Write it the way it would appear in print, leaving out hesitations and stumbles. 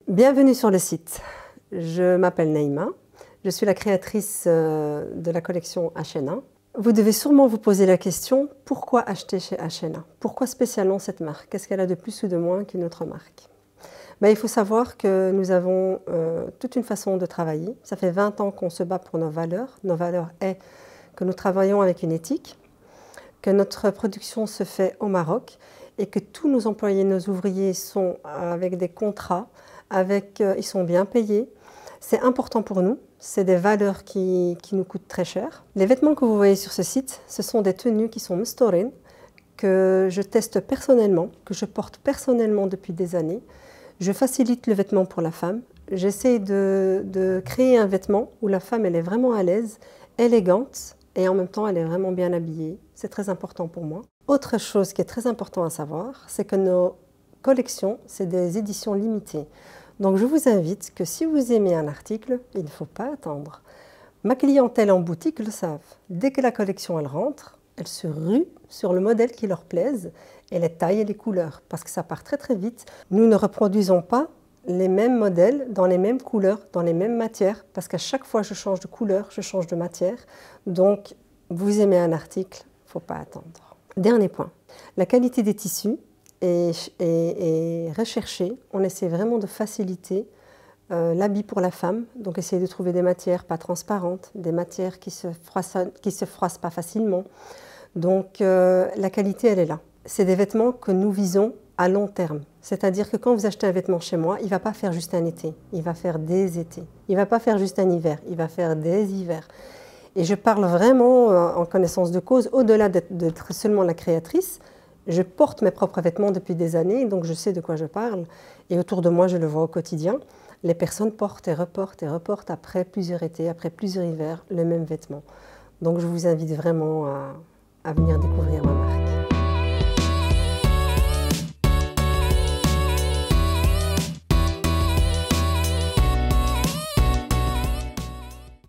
Bienvenue sur le site. Je m'appelle Naïma. Je suis la créatrice de la collection H&A. Vous devez sûrement vous poser la question, pourquoi acheter chez H&A? Pourquoi spécialement cette marque? Qu'est-ce qu'elle a de plus ou de moins qu'une autre marque? Il faut savoir que nous avons toute une façon de travailler. Ça fait 20 ans qu'on se bat pour nos valeurs. Nos valeurs est que nous travaillons avec une éthique, que notre production se fait au Maroc et que tous nos employés, nos ouvriers sont avec des contrats, ils sont bien payés. C'est important pour nous, c'est des valeurs qui nous coûtent très cher. Les vêtements que vous voyez sur ce site, ce sont des tenues qui sont Mstourin, que je teste personnellement, que je porte personnellement depuis des années. Je facilite le vêtement pour la femme. J'essaie de créer un vêtement où la femme elle est vraiment à l'aise, élégante et en même temps elle est vraiment bien habillée. C'est très important pour moi. Autre chose qui est très important à savoir, c'est que nos collections, c'est des éditions limitées. Donc je vous invite que si vous aimez un article, il ne faut pas attendre. Ma clientèle en boutique le savent. Dès que la collection elle rentre, elle se rue sur le modèle qui leur plaise et les tailles et les couleurs, parce que ça part très très vite. Nous ne reproduisons pas les mêmes modèles dans les mêmes couleurs, dans les mêmes matières, parce qu'à chaque fois je change de couleur, je change de matière. Donc vous aimez un article, il ne faut pas attendre. Dernier point, la qualité des tissus est recherchée. On essaie vraiment de faciliter l'habit pour la femme, donc essayer de trouver des matières pas transparentes, des matières qui se froissent pas facilement. Donc la qualité, elle est là. C'est des vêtements que nous visons à long terme. C'est-à-dire que quand vous achetez un vêtement chez moi, il ne va pas faire juste un été, il va faire des étés. Il ne va pas faire juste un hiver, il va faire des hivers. Et je parle vraiment en connaissance de cause, au-delà d'être seulement la créatrice. Je porte mes propres vêtements depuis des années, donc je sais de quoi je parle. Et autour de moi, je le vois au quotidien. Les personnes portent et reportent après plusieurs étés, après plusieurs hivers, le même vêtement. Donc je vous invite vraiment à venir découvrir ma marque.